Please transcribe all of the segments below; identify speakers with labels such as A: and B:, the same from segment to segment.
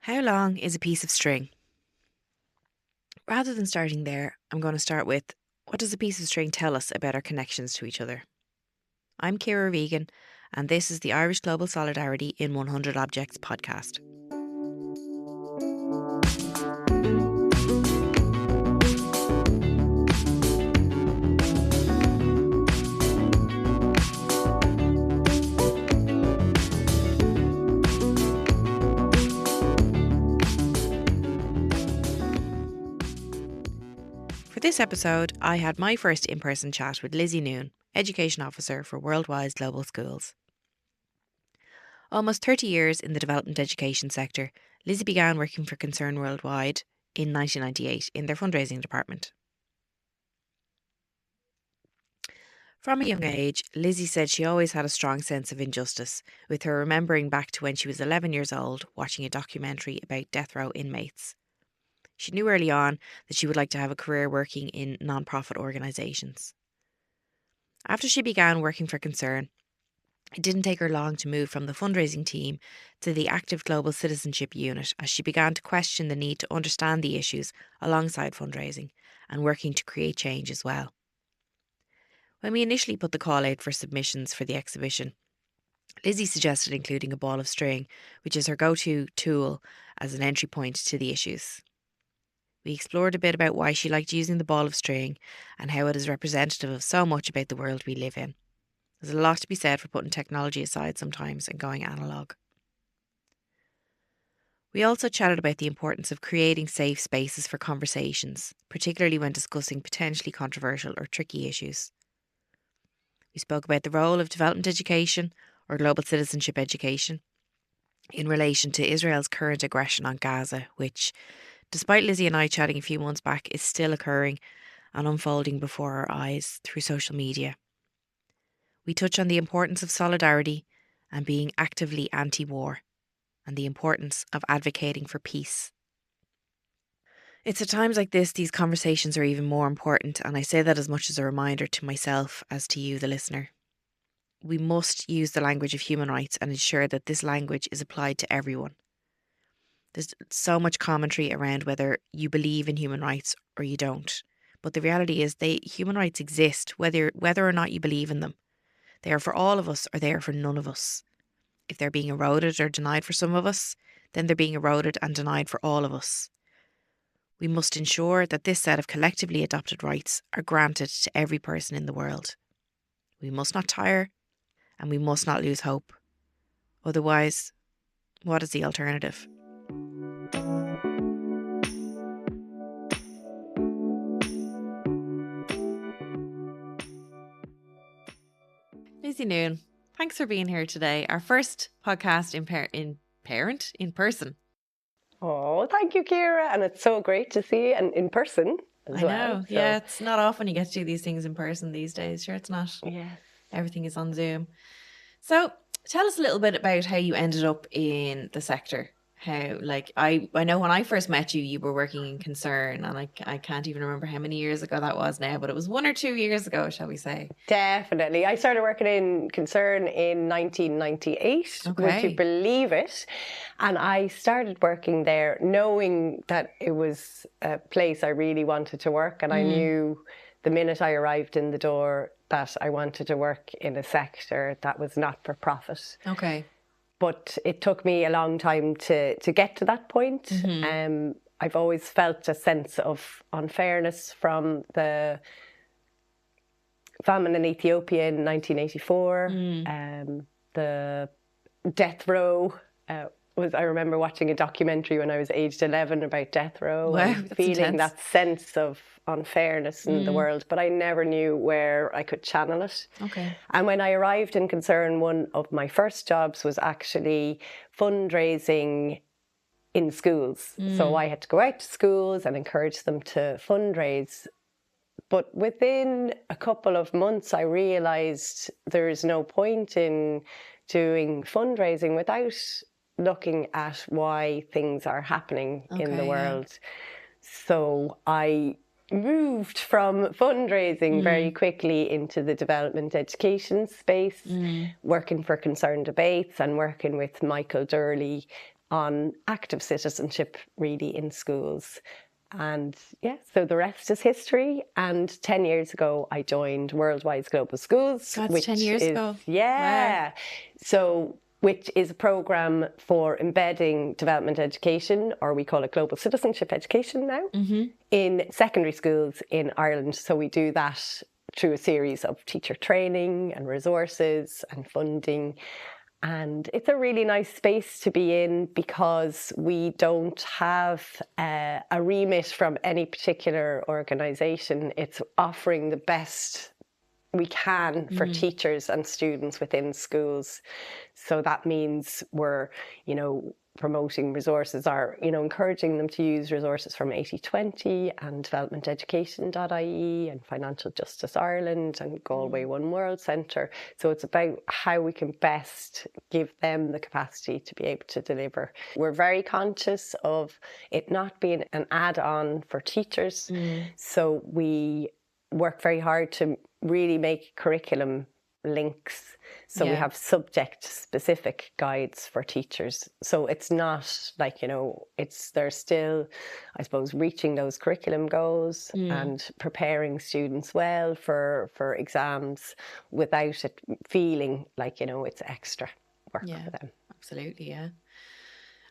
A: How long is a piece of string? Rather than starting there, I'm going to start with what does a piece of string tell us about our connections to each other? I'm Ciara Regan, and this is the Irish Global Solidarity in 100 Objects podcast. For this episode, I had my first in-person chat with Lizzie Noon, Education Officer for Worldwide Global Schools. Almost 30 years in the development education sector, Lizzie began working for Concern Worldwide in 1998 in their fundraising department. From a young age, Lizzie said she always had a strong sense of injustice, with her remembering back to when she was 11 years old watching a documentary about death row inmates. She knew early on that she would like to have a career working in non-profit organisations. After she began working for Concern, it didn't take her long to move from the fundraising team to the active global citizenship unit as she began to question the need to understand the issues alongside fundraising and working to create change as well. When we initially put the call out for submissions for the exhibition, Lizzie suggested including a ball of string, which is her go-to tool as an entry point to the issues. We explored a bit about why she liked using the ball of string and how it is representative of so much about the world we live in. There's a lot to be said for putting technology aside sometimes and going analogue. We also chatted about the importance of creating safe spaces for conversations, particularly when discussing potentially controversial or tricky issues. We spoke about the role of development education or global citizenship education in relation to Israel's current aggression on Gaza, which, despite Lizzie and I chatting a few months back, is still occurring and unfolding before our eyes through social media. We touch on the importance of solidarity and being actively anti-war, and the importance of advocating for peace. It's at times like this these conversations are even more important, and I say that as much as a reminder to myself as to you, the listener. We must use the language of human rights and ensure that this language is applied to everyone. There's so much commentary around whether you believe in human rights or you don't. But the reality is human rights exist whether or not you believe in them. They are for all of us or they are for none of us. If they're being eroded or denied for some of us, then they're being eroded and denied for all of us. We must ensure that this set of collectively adopted rights are granted to every person in the world. We must not tire and we must not lose hope. Otherwise, what is the alternative? Lizzie Noon, thanks for being here today. Our first podcast in person.
B: Oh, thank you, Ciara. And it's so great to see you in person as well.
A: I know. So. Yeah, it's not often you get to do these things in person these days. Sure, it's not.
B: Yes.
A: Everything is on Zoom. So tell us a little bit about how you ended up in the sector. How, I know when I first met you, you were working in Concern, and I can't even remember how many years ago that was now, but it was 1 or 2 years ago, shall we say?
B: Definitely. I started working in Concern in 1998, would you believe it? And I started working there knowing that it was a place I really wanted to work, and I knew the minute I arrived in the door that I wanted to work in a sector that was not for profit.
A: Okay.
B: But it took me a long time to get to that point. I've always felt a sense of unfairness from the famine in Ethiopia in 1984, the death row. I remember watching a documentary when I was aged 11 about death row and feeling intense. That sense of unfairness in the world, but I never knew where I could channel it.
A: Okay.
B: And when I arrived in Concern, one of my first jobs was actually fundraising in schools. So I had to go out to schools and encourage them to fundraise. But within a couple of months, I realised there is no point in doing fundraising without looking at why things are happening in the world. So I moved from fundraising very quickly into the development education space, working for Concern Debates and working with Michael Durley on active citizenship really in schools. And yeah, so the rest is history. And 10 years ago, I joined Worldwide Global Schools.
A: That's 10 years ago.
B: Yeah. Wow. So, which is a program for embedding development education, or we call it global citizenship education now, in secondary schools in Ireland. So we do that through a series of teacher training and resources and funding. And it's a really nice space to be in because we don't have a remit from any particular organisation. It's offering the best we can for teachers and students within schools. So that means we're, promoting resources, or, encouraging them to use resources from 80/20 and developmenteducation.ie and Financial Justice Ireland and Galway One World Centre. So it's about how we can best give them the capacity to be able to deliver. We're very conscious of it not being an add-on for teachers. So we work very hard to really make curriculum links. So we have subject-specific guides for teachers. So it's not like, they're still, I suppose, reaching those curriculum goals and preparing students well for exams without it feeling like, it's extra work for them.
A: Absolutely, yeah.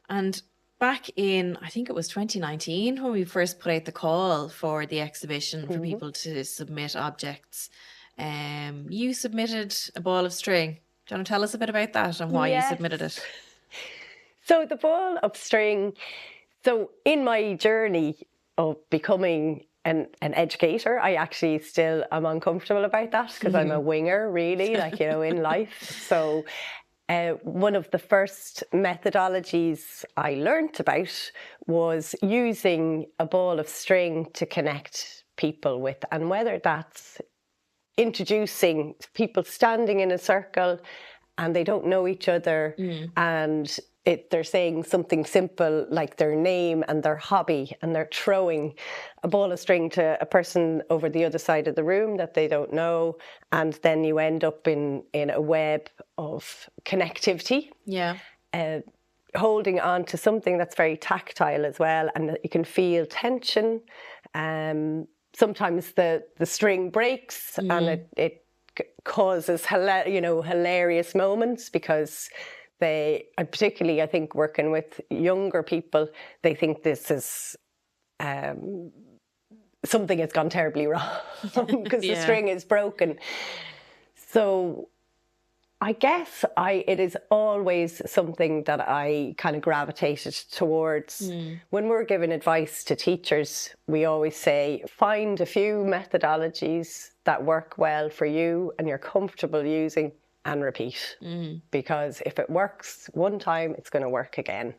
A: And back in, I think it was 2019, when we first put out the call for the exhibition for people to submit objects, you submitted a ball of string. Do you want to tell us a bit about that and why you submitted it?
B: So the ball of string, so in my journey of becoming an educator, I actually still am uncomfortable about that because I'm a winger, really, in life. So one of the first methodologies I learnt about was using a ball of string to connect people with, and whether that's introducing people standing in a circle and they don't know each other and they're saying something simple like their name and their hobby, and they're throwing a ball of string to a person over the other side of the room that they don't know, and then you end up in a web of connectivity. Holding on to something that's very tactile as well, and you can feel tension. Sometimes the string breaks and it causes hilarious moments because they, particularly I think working with younger people, they think this is something has gone terribly wrong because the string is broken. So I guess it is always something that I kind of gravitated towards. When we're giving advice to teachers, we always say, find a few methodologies that work well for you and you're comfortable using, and repeat. Because if it works one time, it's going to work again.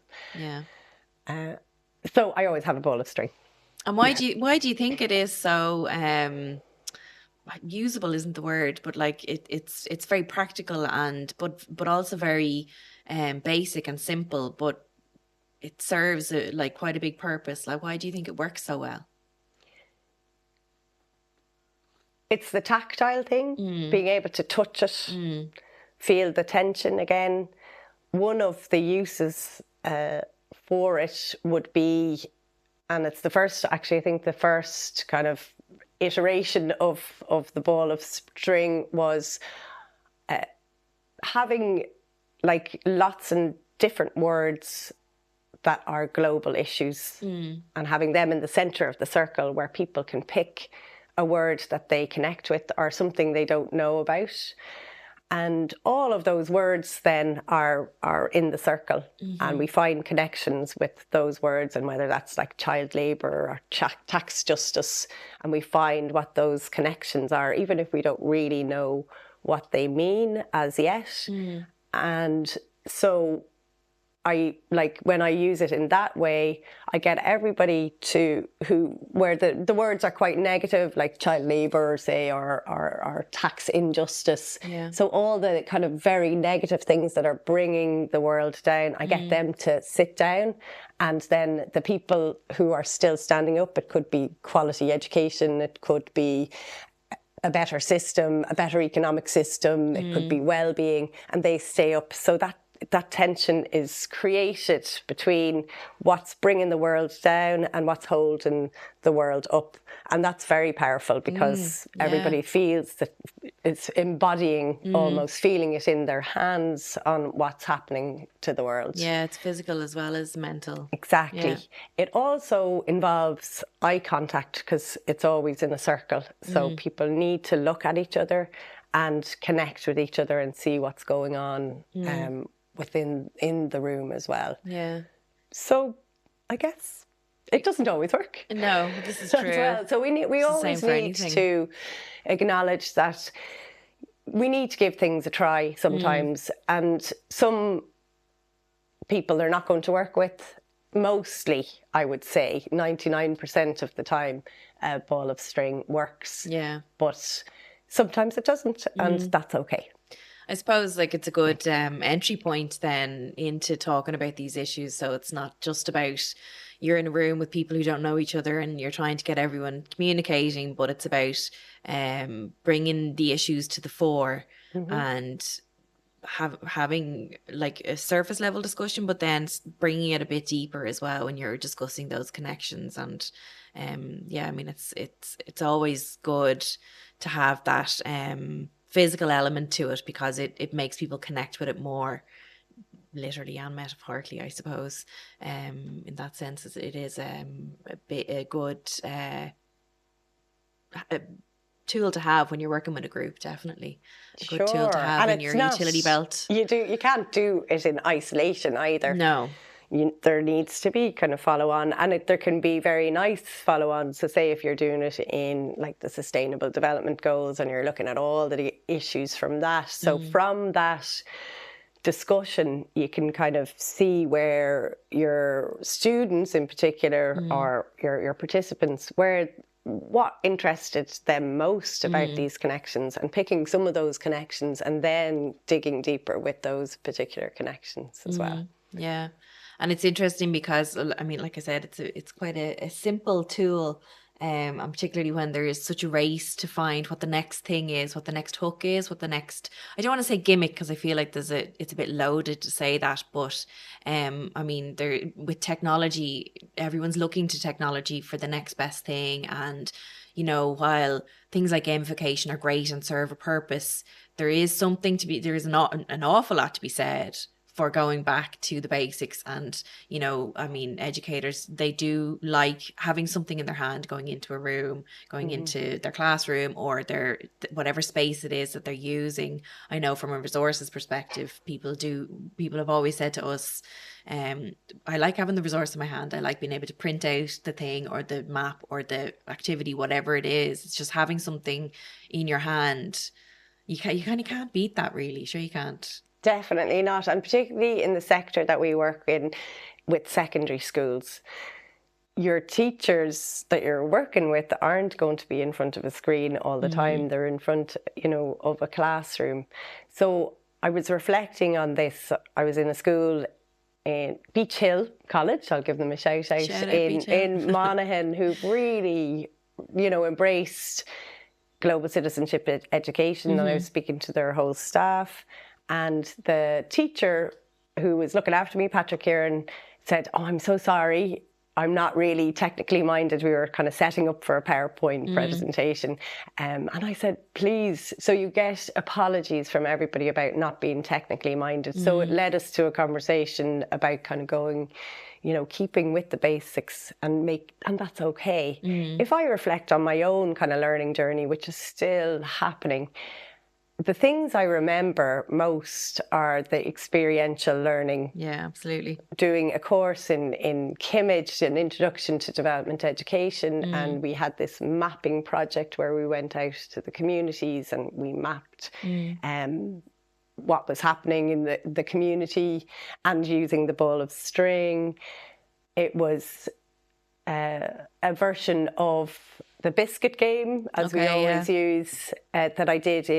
B: So I always have a ball of string.
A: And why do you think it is so... usable isn't the word, but like it's very practical and but also very basic and simple, but it serves quite a big purpose. Like, why do you think it works so well?
B: It's the tactile thing, being able to touch it, feel the tension again. One of the uses for it would be, and it's the first kind of iteration of the ball of string was having lots and different words that are global issues and having them in the center of the circle where people can pick a word that they connect with or something they don't know about. And all of those words then are in the circle, and we find connections with those words, and whether that's like child labour or tax justice, and we find what those connections are, even if we don't really know what they mean as yet. And so when I use it in that way, I get everybody where the words are quite negative, like child labour, say, or tax injustice. So all the kind of very negative things that are bringing the world down, I get them to sit down. And then the people who are still standing up, it could be quality education, it could be a better system, a better economic system, it could be well-being, and they stay up. So that that tension is created between what's bringing the world down and what's holding the world up. And that's very powerful because everybody feels that it's embodying, almost feeling it in their hands on what's happening to the world.
A: Yeah, it's physical as well as mental.
B: Exactly.
A: Yeah.
B: It also involves eye contact because it's always in a circle. So people need to look at each other and connect with each other and see what's going on in the room as well.
A: Yeah.
B: So I guess it doesn't always work.
A: No, this is true.
B: Well. So we always need to acknowledge that we need to give things a try sometimes. And some people are not going to work with. Mostly, I would say, 99% of the time, a ball of string works.
A: Yeah.
B: But sometimes it doesn't, and that's okay.
A: I suppose like it's a good entry point then into talking about these issues. So it's not just about you're in a room with people who don't know each other and you're trying to get everyone communicating, but it's about bringing the issues to the fore and having like a surface level discussion, but then bringing it a bit deeper as well when you're discussing those connections. And yeah, I mean it's always good to have that physical element to it because it makes people connect with it more, literally and metaphorically, I suppose. In that sense, it is a good tool to have when you're working with a group. Definitely a good tool to have in your utility belt.
B: You can't do it in isolation either.
A: No.
B: There needs to be kind of follow-on, and there can be very nice follow-on. So say if you're doing it in like the Sustainable Development Goals and you're looking at all the issues from that. So from that discussion, you can kind of see where your students in particular or your participants, what interested them most about these connections, and picking some of those connections and then digging deeper with those particular connections as well.
A: Yeah. And it's interesting because, I mean, like I said, it's quite a simple tool, and particularly when there is such a race to find what the next thing is, what the next hook is, what the next, I don't want to say gimmick because I feel like it's a bit loaded to say that, but I mean, with technology, everyone's looking to technology for the next best thing. And, you know, while things like gamification are great and serve a purpose, there is an awful lot to be said for going back to the basics. And, you know, I mean, educators, they do like having something in their hand, going into a room, going into their classroom or their whatever space it is that they're using. I know from a resources perspective, people have always said to us, I like having the resource in my hand. I like being able to print out the thing or the map or the activity, whatever it is. It's just having something in your hand. You kind of can't beat that, really. Sure, you can't.
B: Definitely not. And particularly in the sector that we work in with secondary schools, your teachers that you're working with aren't going to be in front of a screen all the time. They're in front, you know, of a classroom. So I was reflecting on this. I was in a school in Beach Hill College, I'll give them a shout out in Monaghan, who really, you know, embraced global citizenship education. And I was speaking to their whole staff. And the teacher who was looking after me, Patrick Kieran, said, "Oh, I'm so sorry. I'm not really technically minded." We were kind of setting up for a PowerPoint presentation. And I said, "Please." So you get apologies from everybody about not being technically minded. So it led us to a conversation about kind of going, you know, keeping with the basics and that's okay. If I reflect on my own kind of learning journey, which is still happening, the things I remember most are the experiential learning.
A: Yeah, absolutely.
B: Doing a course in Kimmage, an introduction to development education, and we had this mapping project where we went out to the communities and we mapped what was happening in the community and using the ball of string. It was a version of the biscuit game, as we always use, that I did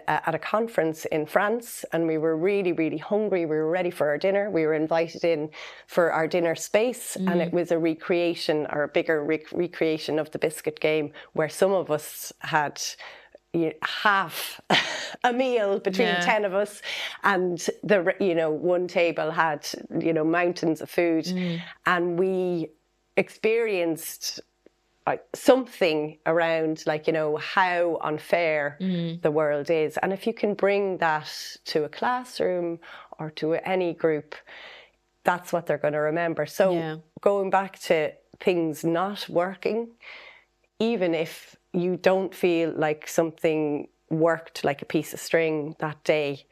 B: at a conference in France. And we were really, really hungry. We were ready for our dinner. We were invited in for our dinner space. And it was a recreation, or a bigger recreation of the biscuit game, where some of us had half a meal between 10 of us, and one table had mountains of food, and we experienced something around how unfair the world is. And if you can bring that to a classroom or to any group, that's what they're going to remember. So going back to things not working, even if you don't feel like something worked like a piece of string that day,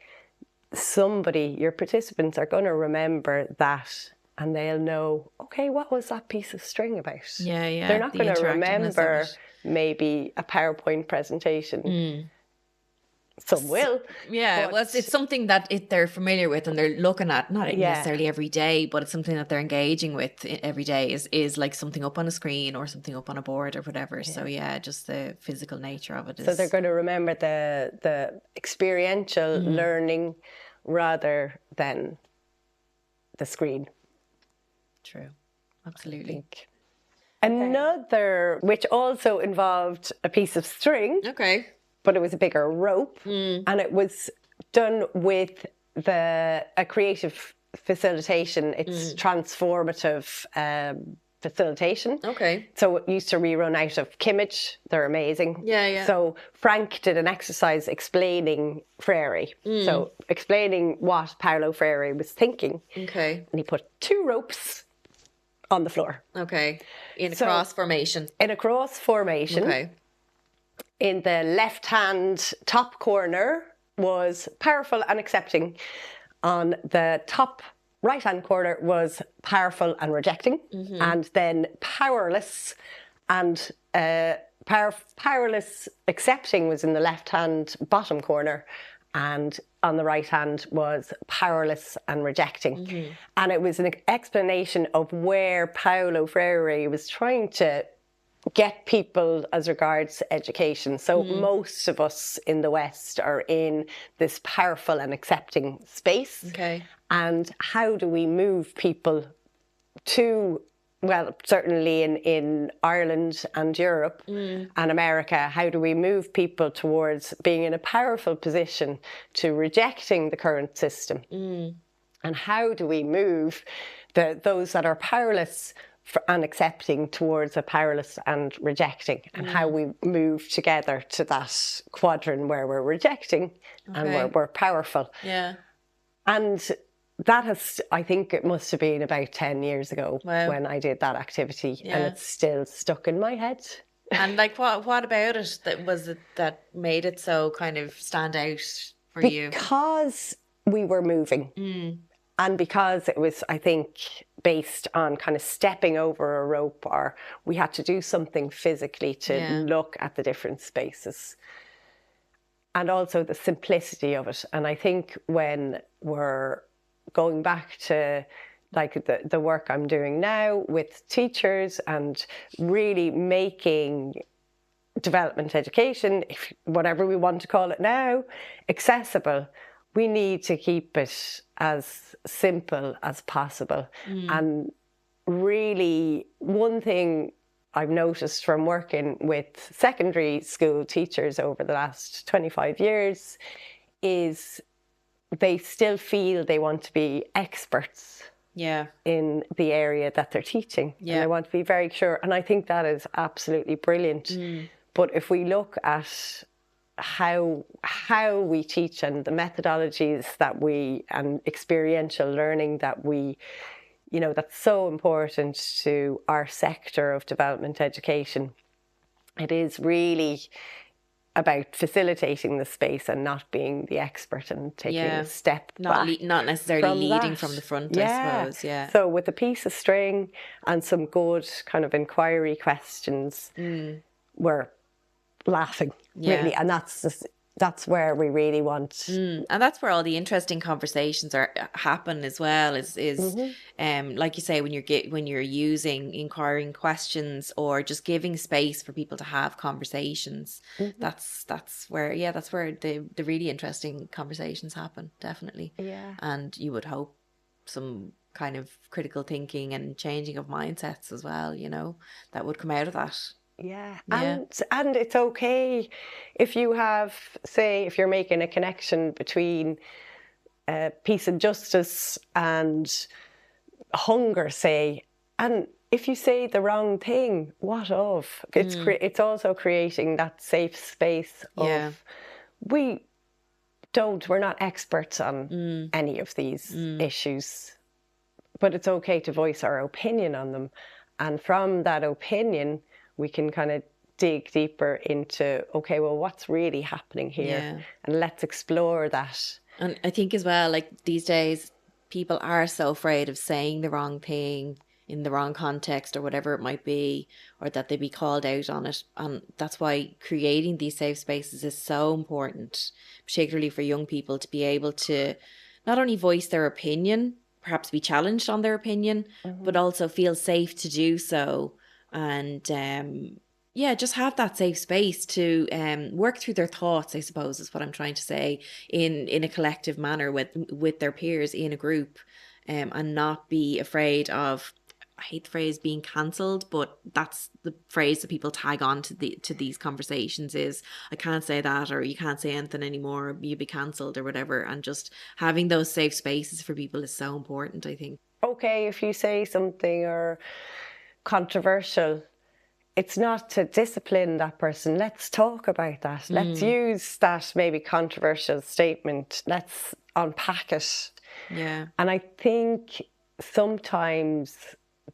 B: your participants are going to remember that, and they'll know, okay, what was that piece of string about?
A: Yeah.
B: They're not going to remember maybe a PowerPoint presentation. Some will.
A: Yeah, well, it's something that they're familiar with and they're looking at, not necessarily every day, but it's something that they're engaging with every day is like something up on a screen or something up on a board or whatever. Yeah. So just the physical nature of it.
B: So they're going to remember the experiential learning rather than the screen.
A: True. Absolutely.
B: Another, which also involved a piece of string.
A: Okay.
B: But it was a bigger rope, and it was done with a creative facilitation. It's transformative facilitation. Okay. So it used to rerun out of Kimmage. They're amazing.
A: Yeah.
B: So Frank did an exercise explaining Freire. So explaining what Paulo Freire was thinking. Okay. And he put 2 ropes on the floor.
A: Okay. In a cross formation.
B: In a cross formation. Okay. In the left-hand top corner was powerful and accepting. On the top right-hand corner was powerful and rejecting. And then powerless and powerless accepting was in the left-hand bottom corner. And on the right-hand was powerless and rejecting. And it was an explanation of where Paulo Freire was trying to get people as regards education. So most of us in the West are in this powerful and accepting space. Okay. And how do we move people to, well, certainly in Ireland and Europe and America, how do we move people towards being in a powerful position to rejecting the current system? And how do we move those that are powerless and accepting towards a powerless and rejecting, and how we move together to that quadrant where we're rejecting and where we're powerful. Yeah. And that I think it must have been about 10 years ago when I did that activity, and it's still stuck in my head.
A: And what about it that made it so kind of stand out for you?
B: Because we were moving. And because it was, I think, based on kind of stepping over a rope, or we had to do something physically to look at the different spaces. And also the simplicity of it. And I think when we're going back to the work I'm doing now with teachers and really making development education, whatever we want to call it now, accessible, we need to keep it as simple as possible. And really, one thing I've noticed from working with secondary school teachers over the last 25 years is they still feel they want to be experts in the area that they're teaching. And they want to be very sure. And I think that is absolutely brilliant. But if we look at how we teach and the methodologies and experiential learning that that's so important to our sector of development education. It is really about facilitating the space and not being the expert and taking a step back.
A: Not necessarily leading from the front, I suppose. Yeah.
B: So with a piece of string and some good kind of inquiry questions, we're laughing, really. And that's where we really want.
A: And that's where all the interesting conversations happen as well. Is like you say, when you're using inquiring questions or just giving space for people to have conversations. That's where the really interesting conversations happen. Definitely. Yeah. And you would hope some kind of critical thinking and changing of mindsets as well. That would come out of that.
B: Yeah.
A: Yeah.
B: And it's okay if you have, say, if you're making a connection between peace and justice and hunger, say, and if you say the wrong thing, what of? It's also creating that safe space of we're not experts on any of these issues, but it's okay to voice our opinion on them. And from that opinion, we can kind of dig deeper into, okay, well, what's really happening here?
A: Yeah.
B: And let's explore that.
A: And I think as well, like these days, people are so afraid of saying the wrong thing in the wrong context or whatever it might be, or that they be called out on it. And that's why creating these safe spaces is so important, particularly for young people, to be able to not only voice their opinion, perhaps be challenged on their opinion, but also feel safe to do so. And yeah, just have that safe space to work through their thoughts, I suppose, is what I'm trying to say, in a collective manner with their peers in a group, and not be afraid of, I hate the phrase being cancelled, but that's the phrase that people tag on to these conversations is, I can't say that, or you can't say anything anymore, you'll be cancelled or whatever. And just having those safe spaces for people is so important, I think.
B: Okay, if you say something or controversial, it's not to discipline that person. Let's talk about that. Let's use that maybe controversial statement. Let's unpack it.
A: Yeah.
B: And I think sometimes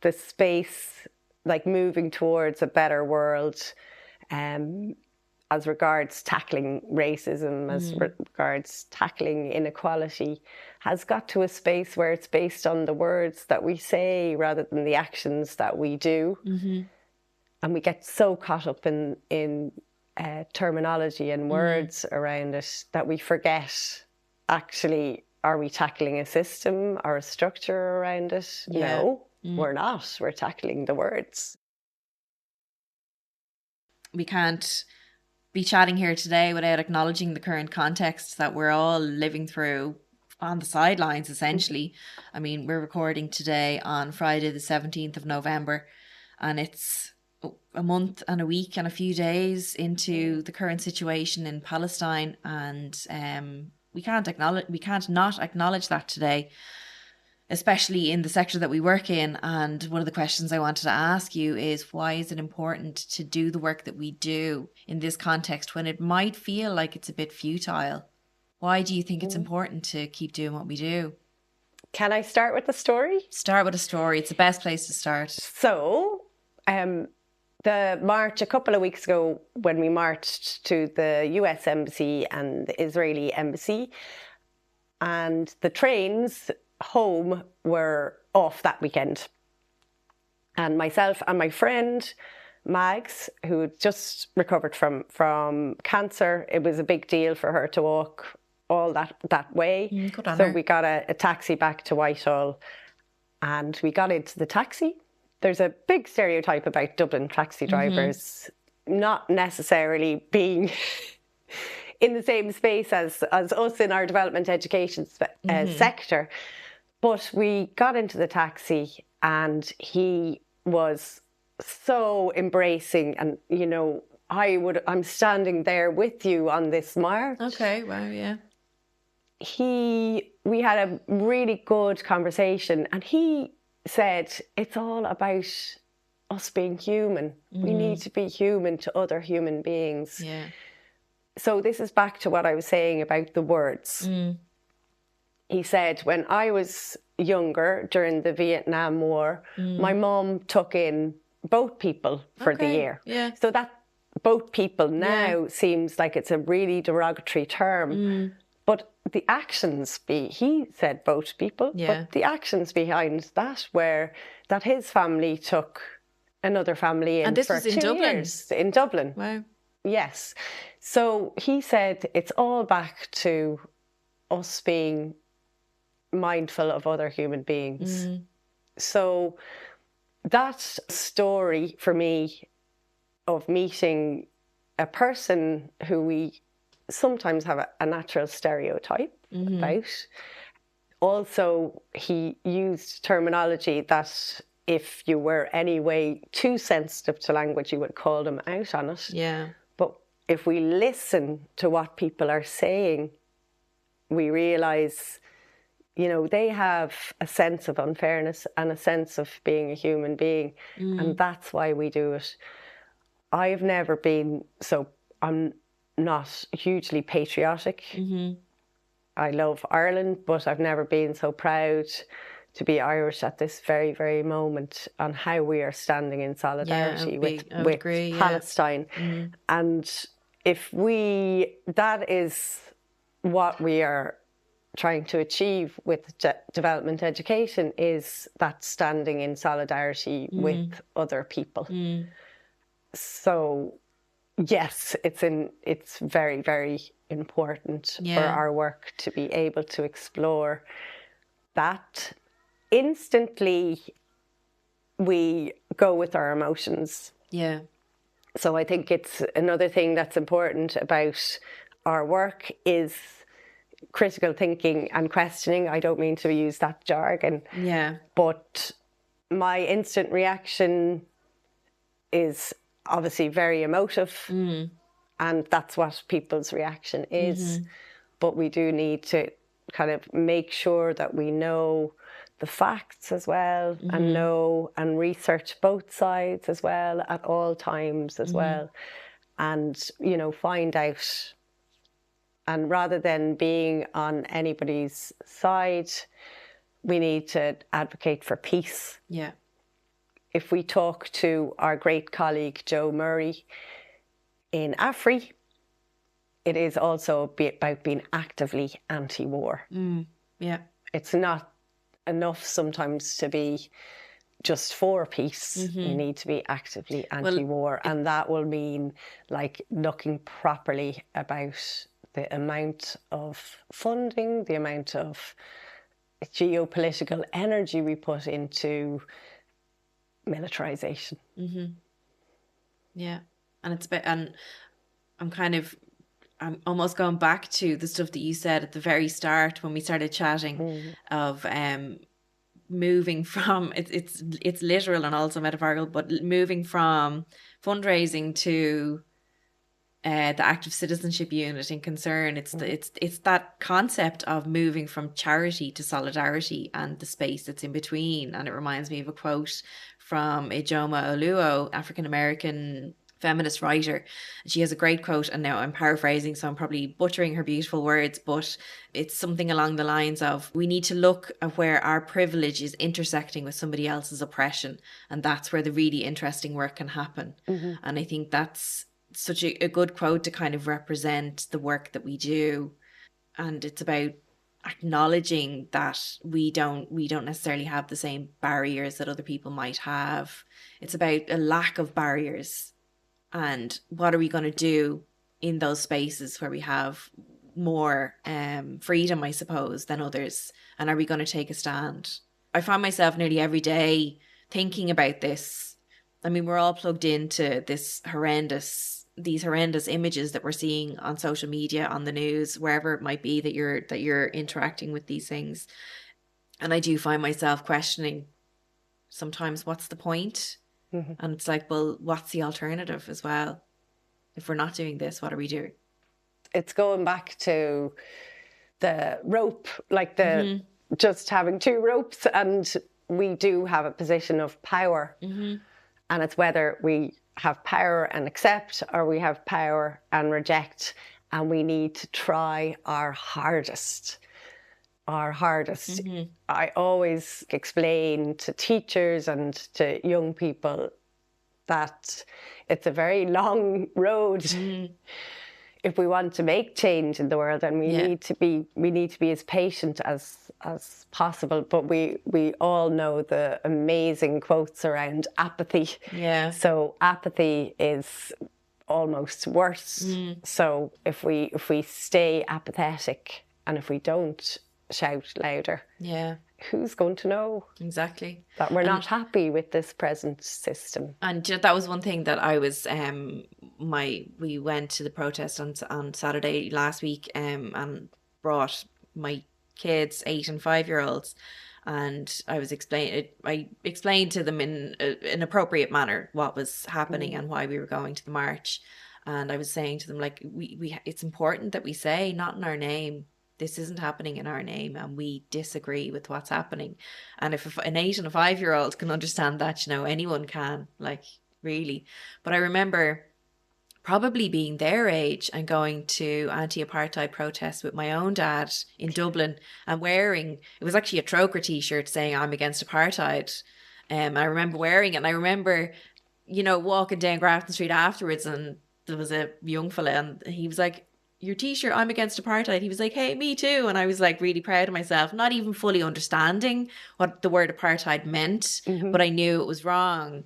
B: the space, like moving towards a better world, as regards tackling racism, as regards tackling inequality, has got to a space where it's based on the words that we say rather than the actions that we do. And we get so caught up in terminology and words around it that we forget, actually, are we tackling a system or a structure around it?
A: Yeah.
B: No, we're not. We're tackling the words.
A: We can't be chatting here today without acknowledging the current context that we're all living through on the sidelines, essentially. I mean, we're recording today on Friday the 17th of November, and it's a month and a week and a few days into the current situation in Palestine, and we can't not acknowledge that today, especially in the sector that we work in. And one of the questions I wanted to ask you is, why is it important to do the work that we do in this context when it might feel like it's a bit futile? Why do you think it's important to keep doing what we do?
B: Can I start with the story?
A: Start with a story. It's the best place to start.
B: So, the march a couple of weeks ago, when we marched to the US Embassy and the Israeli Embassy, and the trains home were off that weekend. And myself and my friend, Mags, who had just recovered from cancer, it was a big deal for her to walk all that way.
A: Good on
B: So
A: her.
B: we got a taxi back to Whitehall, and we got into the taxi. There's a big stereotype about Dublin taxi drivers not necessarily being in the same space as us in our development education sector. But we got into the taxi and he was so embracing, and, you know, I'm standing there with you on this march.
A: Okay, wow, yeah.
B: We had a really good conversation, and he said, it's all about us being human. We need to be human to other human beings.
A: Yeah.
B: So this is back to what I was saying about the words. He said, when I was younger, during the Vietnam War, my mum took in boat people for the year.
A: Yeah.
B: So that boat people now seems like it's a really derogatory term. But the actions he said boat people, but the actions behind that were that his family took another family in
A: And this
B: for
A: was in
B: 2
A: Dublin?
B: years. In Dublin.
A: Wow.
B: Yes. So he said it's all back to us being mindful of other human beings. So that story for me of meeting a person who we sometimes have a natural stereotype about. Also, he used terminology that if you were any way too sensitive to language, you would call them out on it.
A: Yeah.
B: But if we listen to what people are saying, we realise, you know, they have a sense of unfairness and a sense of being a human being. And that's why we do it. I've never been, so I'm not hugely patriotic. I love Ireland, but I've never been so proud to be Irish at this very, very moment on how we are standing in solidarity with Palestine. And if that is what we are trying to achieve with development education, is that standing in solidarity with other people. So yes, it's very, very important for our work to be able to explore that. Instantly, we go with our emotions.
A: Yeah.
B: So I think it's another thing that's important about our work is critical thinking and questioning. I don't mean to use that jargon.
A: Yeah.
B: But my instant reaction is obviously very emotive. And that's what people's reaction is. But we do need to kind of make sure that we know the facts as well, and know and research both sides as well at all times as well. And, you know, find out. And rather than being on anybody's side, we need to advocate for peace.
A: Yeah.
B: If we talk to our great colleague Joe Murray in AFRI, it is also about being actively anti-war.
A: Yeah.
B: It's not enough sometimes to be just for peace. You need to be actively anti-war. And that will mean like looking properly about the amount of funding, the amount of geopolitical energy we put into militarization.
A: Yeah. And it's about, and I'm almost going back to the stuff that you said at the very start when we started chatting of moving from it's literal and also metaphorical, but moving from fundraising to the active citizenship unit in concern. It's that concept of moving from charity to solidarity and the space that's in between. And it reminds me of a quote from Ijoma Oluo, African American feminist writer. She has a great quote, and now I'm paraphrasing, so I'm probably butchering her beautiful words, but it's something along the lines of, we need to look at where our privilege is intersecting with somebody else's oppression, and that's where the really interesting work can happen. And I think that's such a good quote to kind of represent the work that we do. And it's about acknowledging that we don't necessarily have the same barriers that other people might have. It's about a lack of barriers. And what are we going to do in those spaces where we have more freedom, I suppose, than others? And are we going to take a stand? I find myself nearly every day thinking about this. I mean, we're all plugged into these horrendous images that we're seeing on social media, on the news, wherever it might be that you're interacting with these things. And I do find myself questioning sometimes, what's the point? And it's like, well, what's the alternative as well? If we're not doing this, what are we doing?
B: It's going back to the rope, like the just having two ropes, and we do have a position of power. And it's whether we have power and accept, or we have power and reject, and we need to try our hardest. I always explain to teachers and to young people that it's a very long road if we want to make change in the world, and we need to be as patient as possible. But we all know the amazing quotes around apathy. Yeah. So apathy is almost worse. So if we stay apathetic, and if we don't shout louder, who's going to know
A: exactly
B: that we're not happy with this present system?
A: And that was one thing that I was we went to the protest on Saturday last week and brought my kids, 8 and 5 year olds, And I explained to them in an appropriate manner what was happening and why we were going to the march. And I was saying to them, like, it's important that we say, not in our name, this isn't happening in our name, and we disagree with what's happening. And if an 8 and a 5-year-old can understand that, anyone can, like, really. But I remember probably being their age and going to anti-apartheid protests with my own dad in Dublin, and wearing, it was actually a Troker t-shirt saying I'm against apartheid. I remember wearing it, and I remember, walking down Grafton Street afterwards, and there was a young fella, and he was like, your t-shirt, I'm against apartheid. He was like, hey, me too. And I was like really proud of myself, not even fully understanding what the word apartheid meant, but I knew it was wrong.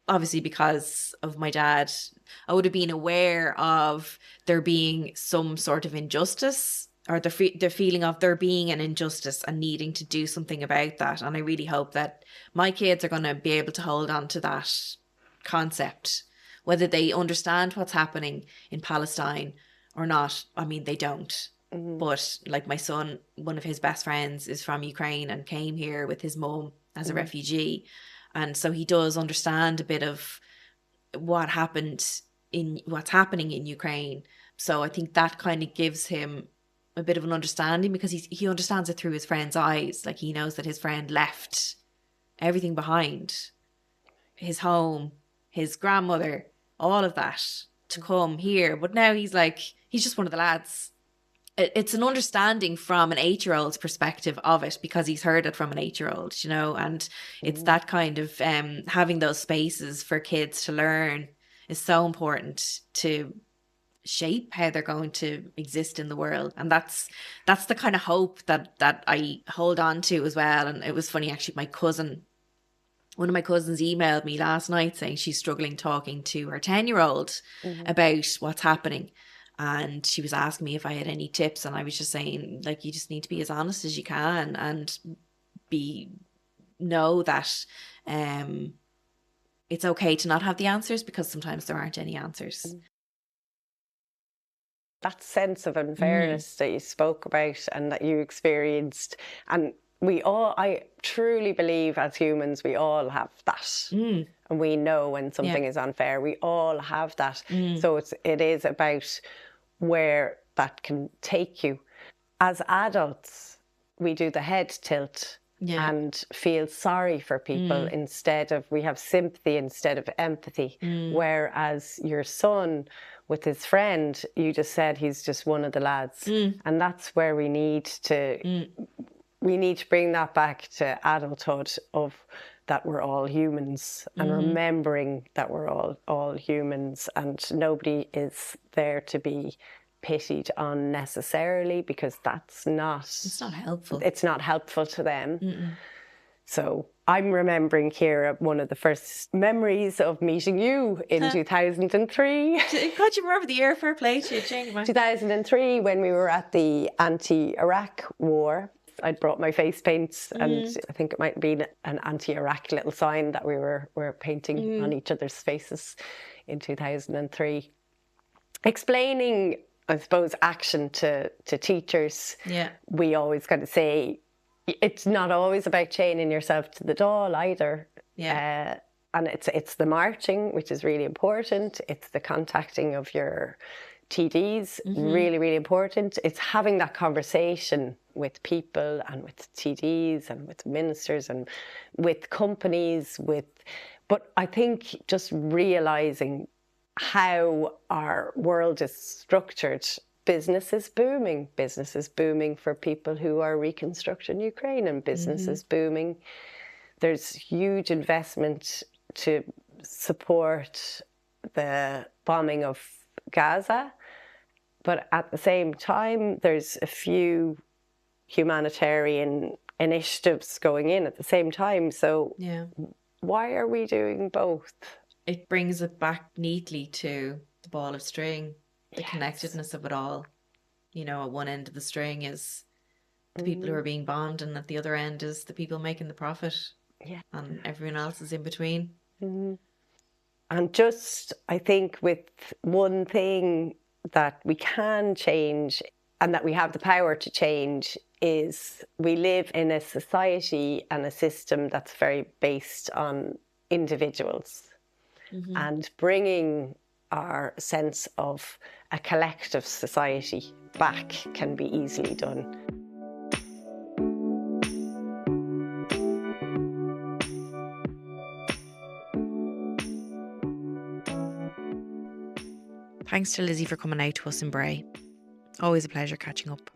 A: Obviously, because of my dad, I would have been aware of there being some sort of injustice, or the feeling of there being an injustice and needing to do something about that. And I really hope that my kids are going to be able to hold on to that concept, whether they understand what's happening in Palestine or not. I mean, they don't. But like my son, one of his best friends is from Ukraine and came here with his mum as a refugee. And so he does understand a bit of what's happening in Ukraine. So I think that kind of gives him a bit of an understanding, because he understands it through his friend's eyes. Like, he knows that his friend left everything behind, his home, his grandmother, all of that, to come here. But now he's just one of the lads. It's an understanding from an 8-year-old's perspective of it, because he's heard it from an 8-year-old, and it's that kind of having those spaces for kids to learn is so important to shape how they're going to exist in the world. And that's the kind of hope that I hold on to as well. And it was funny, actually, one of my cousins emailed me last night saying she's struggling talking to her 10-year-old about what's happening. And she was asking me if I had any tips, and I was just saying, like, you just need to be as honest as you can, and know that it's okay to not have the answers, because sometimes there aren't any answers.
B: That sense of unfairness that you spoke about and that you experienced, and I truly believe as humans we all have that, and we know when something is unfair. We all have that. So it is about where that can take you. As adults, we do the head tilt and feel sorry for people instead of, we have sympathy instead of empathy. Whereas your son with his friend, you just said he's just one of the lads. And that's where we need to bring that back to adulthood, of that we're all humans, and remembering that we're all humans, and nobody is there to be pitied unnecessarily, because it's not helpful. It's not helpful to them. So I'm remembering, Ciara, one of the first memories of meeting you in 2003.
A: God, you remember the year? Fair play to you, Jane.
B: 2003, when we were at the anti-Iraq war. I'd brought my face paints, and I think it might have been an anti-Iraq little sign that we were painting on each other's faces in 2003. Explaining, I suppose, action to teachers. We always kind of say, it's not always about chaining yourself to the doll either. And it's the marching, which is really important. It's the contacting of your TDs, really, really important. It's having that conversation with people, and with TDs, and with ministers, and with companies, but I think just realising how our world is structured. Business is booming for people who are reconstructing Ukraine, and business is booming. There's huge investment to support the bombing of Gaza, but at the same time there's a few humanitarian initiatives going in at the same time. So why are we doing both?
A: It brings it back neatly to the ball of string, the connectedness of it all. At one end of the string is the people who are being bombed, and at the other end is the people making the profit. And everyone else is in between.
B: And just, I think, with one thing that we can change, and that we have the power to change, is we live in a society and a system that's very based on individuals. And bringing our sense of a collective society back can be easily done.
A: Thanks to Lizzie for coming out to us in Bray. Always a pleasure catching up.